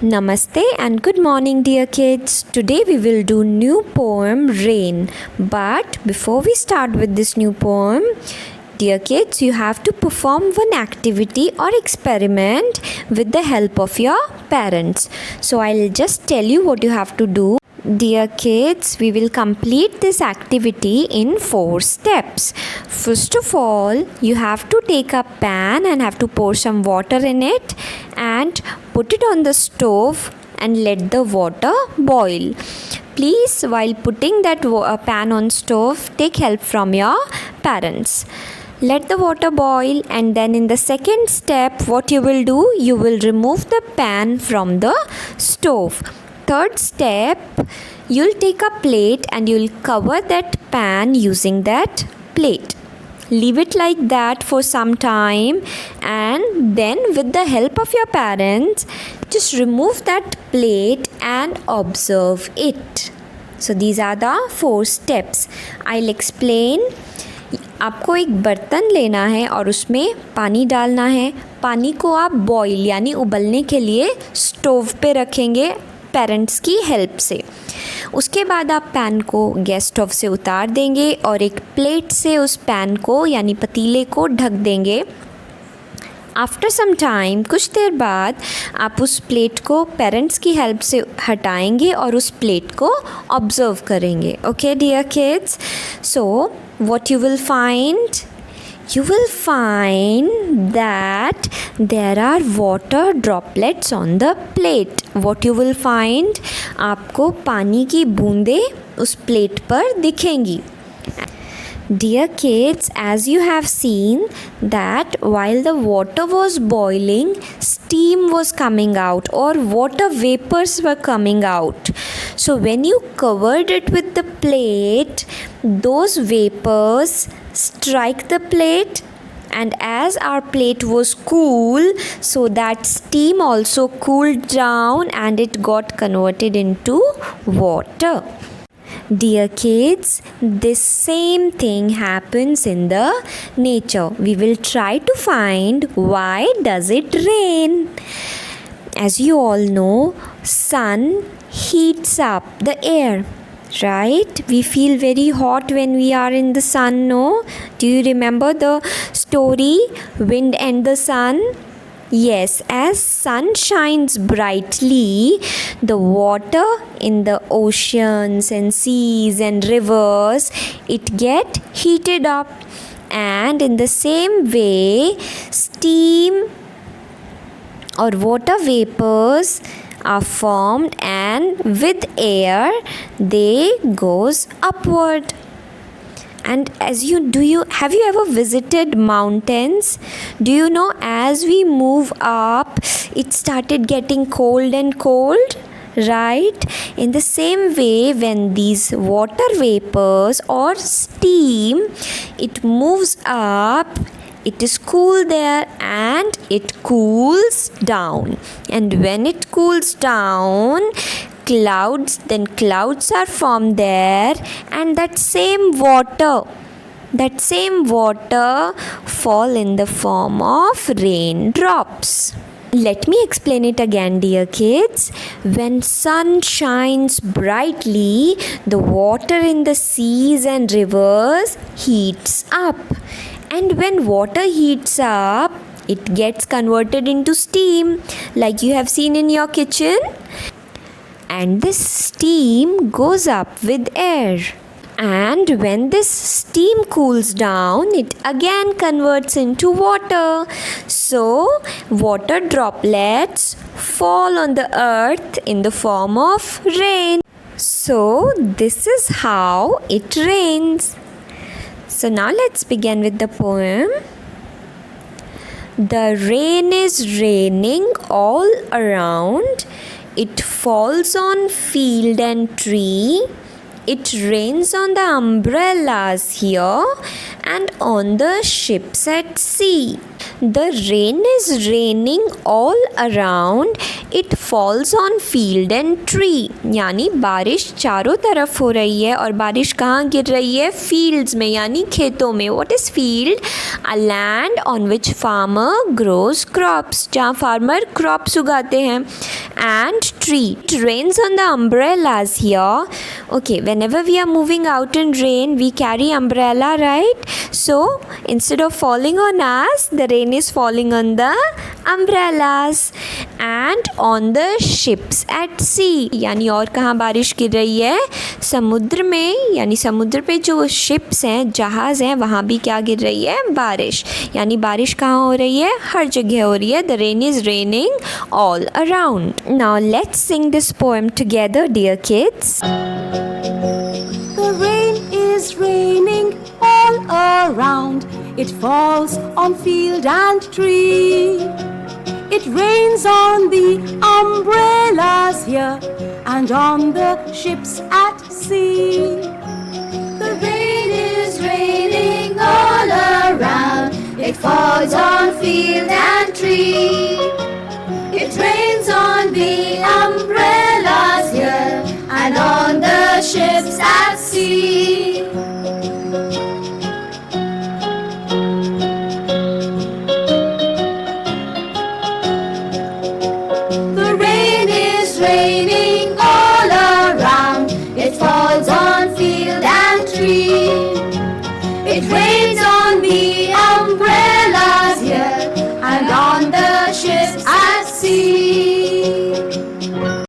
Namaste and good morning, dear kids. Today we will do new poem Rain. But before we start with this new poem, dear kids, you have to perform one activity or experiment with the help of your parents. So I'll just tell you what you have to do. Dear kids, we will complete this activity in 4 steps. First of all, you have to take a pan and have to pour some water in it and put it on the stove and let the water boil. Please, while putting that pan on stove, take help from your parents. Let the water boil, and then in the second step, what you will do, you will remove the pan from the stove. Third step, you'll take a plate and you'll cover that pan using that plate. Leave it like that for some time, and then with the help of your parents, just remove that plate and observe it. So these are the 4 steps. I'll explain. आपको एक बर्तन लेना है और उसमें पानी डालना है. पानी को आप बॉईल यानी उबलने के लिए स्टोव पे रखेंगे पेरेंट्स की हेल्प से. उसके बाद आप पैन को गैस स्टोव से उतार देंगे और एक प्लेट से उस पैन को यानी पतीले को ढक देंगे. आफ्टर सम टाइम, कुछ देर बाद आप उस प्लेट को पेरेंट्स की हेल्प से हटाएंगे और उस प्लेट को ऑब्जर्व करेंगे. Okay dear kids, so what you will find that there are water droplets on the plate. What you will find, आपको पानी की बूंदें उस प्लेट पर दिखेंगी. Dear kids, as you have seen that while the water was boiling, steam was coming out or water vapors were coming out. So when you covered it with the plate, those vapors strike the plate, and as our plate was cool, so that steam also cooled down and it got converted into water. Dear kids, this same thing happens in the nature. We will try to find why does it rain. As you all know, sun heats up the air, right? We feel very hot when we are in the sun, no? Do you remember the story Wind and the Sun? Yes, as sun shines brightly, the water in the oceans and seas and rivers, it get heated up, and in the same way, steam or water vapors are formed, and with air they goes upward. And have you ever visited mountains? Do you know as we move up, it started getting cold and cold, right? In the same way, when these water vapors or steam, it moves up, it is cool there and it cools down. And when it cools down, clouds are formed there, and that same water fall in the form of raindrops. Let me explain it again, dear kids. When sun shines brightly, the water in the seas and rivers heats up, and when water heats up, it gets converted into steam, like you have seen in your kitchen. And this steam goes up with air. And when this steam cools down, it again converts into water. So, water droplets fall on the earth in the form of rain. So, this is how it rains. So, now let's begin with the poem. The rain is raining all around. It falls on field and tree. It rains on the umbrellas here and on the ships at sea. The rain is raining all around. It falls on field and tree. यानी बारिश चारों तरफ हो रही है, और बारिश कहाँ गिर रही है? fields में यानी खेतों में. What is field? A land on which farmer grows crops, जहाँ farmer crops उगाते हैं. and tree. It rains on the umbrellas here. Okay, whenever we are moving out in rain, we carry umbrella, right? So instead of falling on us, the rain is falling on the umbrellas and on the ships at sea. यानी और कहाँ बारिश गिर रही है? समुद्र में, यानी समुद्र पे जो शिप्स हैं, जहाज़ हैं, वहाँ भी क्या गिर रही है? बारिश. यानी बारिश कहाँ हो रही है? हर जगह हो रही है. The rain is raining all around. Now let's sing this poem together, dear kids. The rain is raining all around. It falls on field and tree. It rains on the umbrellas here and on the ships at sea. The rain is raining all around. It falls on field and tree. It rains on the umbrellas here and on the ships at sea. The rain is raining